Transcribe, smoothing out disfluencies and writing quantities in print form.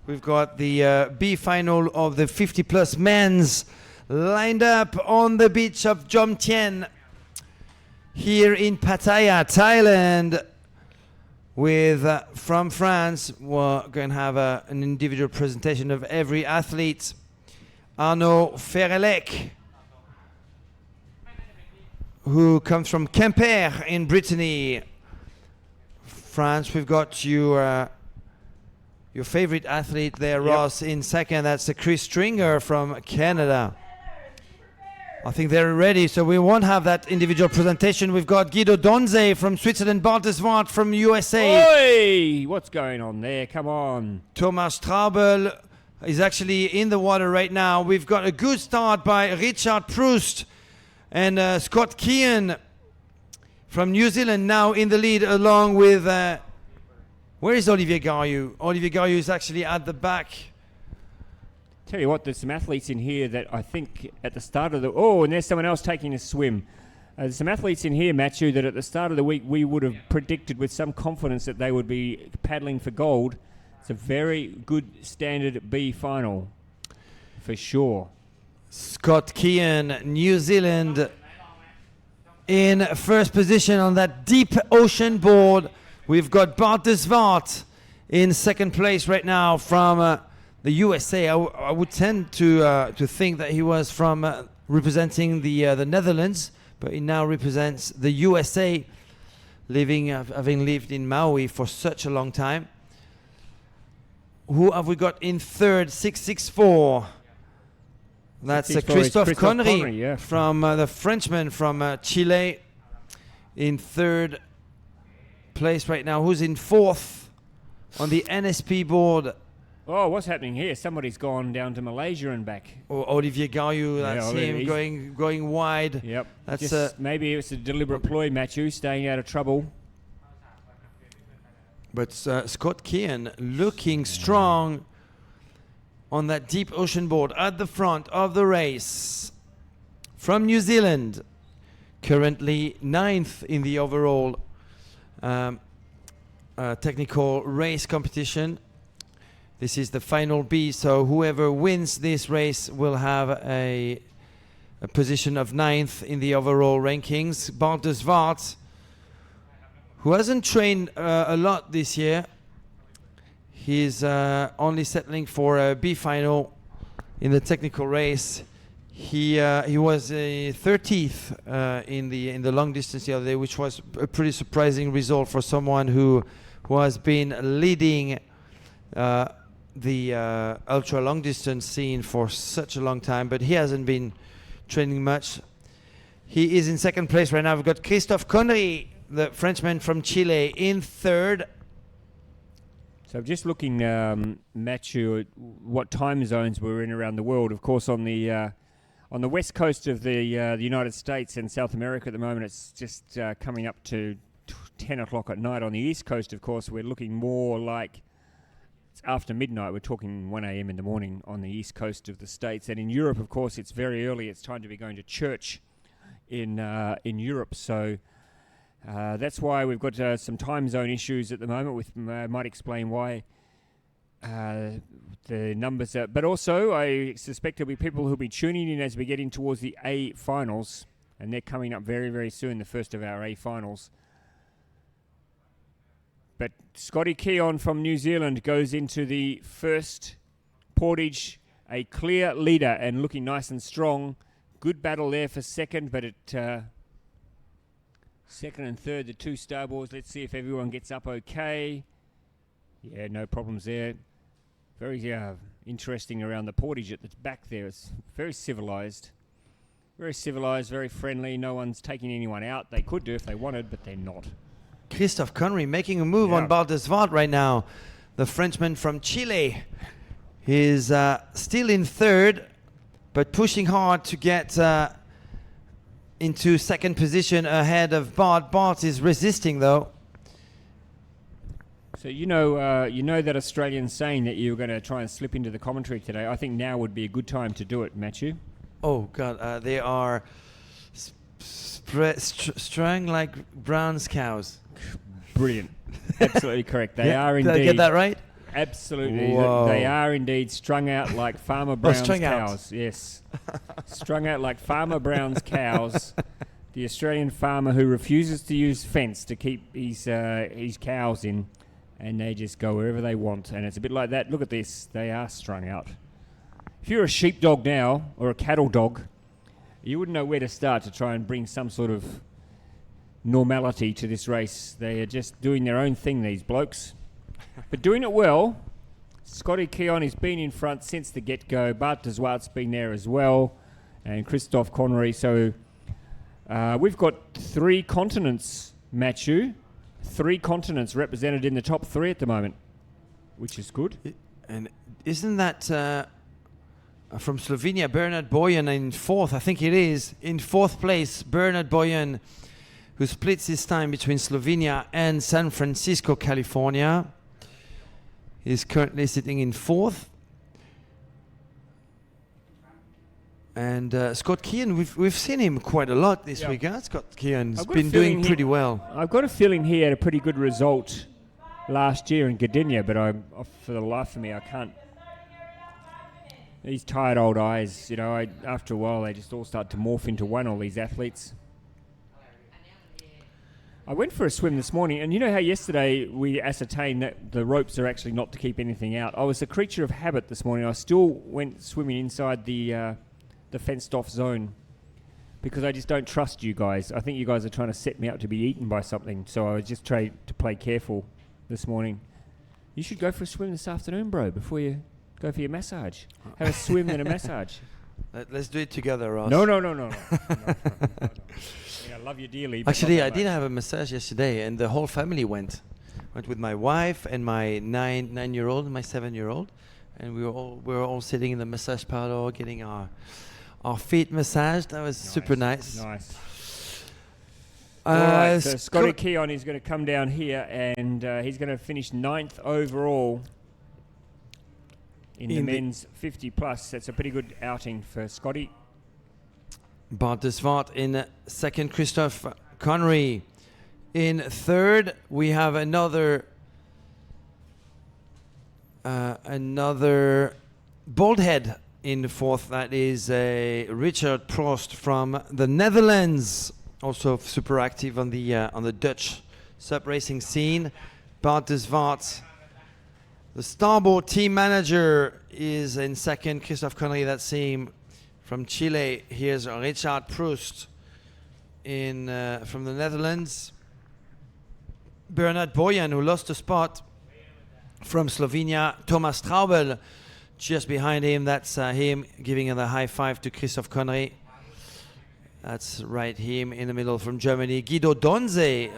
We've got the B final of the 50-plus men's lined up on the beach of Jomtien here in Pattaya, Thailand. With from France, we're going to have an individual presentation of every athlete. Arnaud Ferrelec, who comes from Quimper in Brittany, France. We've got your favorite athlete there, Ross, in second. That's Chris Stringer from Canada. I think they're ready, so we won't have that individual presentation. We've got Guido Donze from Switzerland, Bart Desvart from USA. Oi! What's going on there? Come on. Thomas Straubel is actually in the water right now. We've got a good start by Richard Proust and Scott Kean from New Zealand now in the lead, along with... where is Olivier Garriou? Olivier Garriou is actually at the back. Tell you what, there's some athletes in here that I think at the start of the... Oh, and there's someone else taking a swim. There's some athletes in here, Matthew, that at the start of the week we would have predicted with some confidence that they would be paddling for gold. It's a very good standard B final, for sure. Scott Kean, New Zealand, in first position on that deep ocean board. We've got Bart Desvart in second place right now from the USA. I would tend to think that he was from representing the Netherlands, but he now represents the USA, having lived in Maui for such a long time. Who have we got in third? 664. That's Christophe Connery from the Frenchman from Chile in third place right now. Who's in fourth on the NSP board? Oh, what's happening here? Somebody's gone down to Malaysia and back. Or Olivier Garriou, that's him going wide. Yep. That's maybe it's a deliberate ploy, Matthew, staying out of trouble. But Scott Kean looking strong on that deep ocean board at the front of the race. From New Zealand, currently 9th in the overall technical race competition. This is the final B, so whoever wins this race will have a position of 9th in the overall rankings. Bart Desvart, who hasn't trained a lot this year, he's only settling for a B final in the technical race. He was 30th in the long distance the other day, which was a pretty surprising result for someone who has been leading the ultra long distance scene for such a long time, but he hasn't been training much. He is in second place right now. We've got Christophe Connery, the Frenchman from Chile, in third. So just looking, Matthew, at what time zones we're in around the world. Of course, on the west coast of the United States and South America at the moment, it's just coming up to 10 o'clock at night. On the east coast, of course, we're looking more like it's after midnight. We're talking 1 a.m. in the morning on the east coast of the States. And in Europe, of course, it's very early. It's time to be going to church in Europe. So that's why we've got some time zone issues at the moment. With might explain why the numbers are. But also, I suspect there'll be people who'll be tuning in as we get in towards the A finals. And they're coming up very, very soon, the first of our A finals. But Scotty Keon from New Zealand goes into the first portage, a clear leader and looking nice and strong. Good battle there for second, but at second and third, the two starboards. Let's see if everyone gets up okay. Yeah, no problems there. Very interesting around the portage at the back there. It's very civilized. Very civilized, very friendly. No one's taking anyone out. They could do if they wanted, but they're not. Christophe Connery making a move on Bart Desvart right now. The Frenchman from Chile is still in third, but pushing hard to get into second position ahead of Bart. Bart is resisting, though. So you know that Australian saying that you were going to try and slip into the commentary today. I think now would be a good time to do it, Matthew. Oh God, they are strung like Brown's cows. Brilliant. Absolutely correct. They are indeed. Did I get that right? Absolutely. Whoa. They are indeed strung out like Farmer Brown's strung out. cows. Yes. Strung out like Farmer Brown's cows. The Australian farmer who refuses to use fence to keep his cows in, and they just go wherever they want. And it's a bit like that. Look at this. They are strung out. If you're a sheepdog now, or a cattle dog, you wouldn't know where to start to try and bring some sort of normality to this race. They are just doing their own thing, these blokes. But doing it well. Scotty Keon has been in front since the get-go. Bart de Zwart's been there as well. And Christophe Connery. So we've got 3 continents, Matthew. 3 continents represented in the top 3 at the moment, which is good. And isn't that from Slovenia, Bernard Boyan in 4th, I think it is. In 4th place, Bernard Boyan, who splits his time between Slovenia and San Francisco, California. He's currently sitting in 4th. And Scott Keon, we've seen him quite a lot this week. Huh? Scott Keon's been doing pretty well. I've got a feeling he had a pretty good result last year in Gdynia, but for the life of me, I can't. These tired old eyes, after a while, they just all start to morph into one, all these athletes. I went for a swim this morning, and you know how yesterday we ascertained that the ropes are actually not to keep anything out? I was a creature of habit this morning. I still went swimming inside the fenced-off zone because I just don't trust you guys. I think you guys are trying to set me up to be eaten by something, so I was just trying to play careful this morning. You should go for a swim this afternoon, bro, before you go for your massage. Have a swim and a massage. Let's do it together, Ross. No. I love you dearly. Actually, I did have a massage yesterday, and the whole family went. Went with my wife and my 9-year-old and my 7-year-old, and we were all sitting in the massage parlor getting our feet massaged. That was super nice. Nice. All right, so Scotty Keon is going to come down here, and he's going to finish 9th overall in the men's 50 plus. That's a pretty good outing for Scotty. Bart de Zwart in 2nd, Christophe Connery in 3rd. We have another bald head in the 4th. That is Richard Prost from the Netherlands, also super active on the Dutch SUP racing scene. Bart de Zwart, the starboard team manager, is in 2nd. Christophe Connery, that's him. From Chile, here's Richard Prost from the Netherlands. Bernard Boyan, who lost a spot. From Slovenia, Thomas Straubel, just behind him. That's him giving a high five to Christophe Connery. That's right, him in the middle. From Germany, Guido Donze.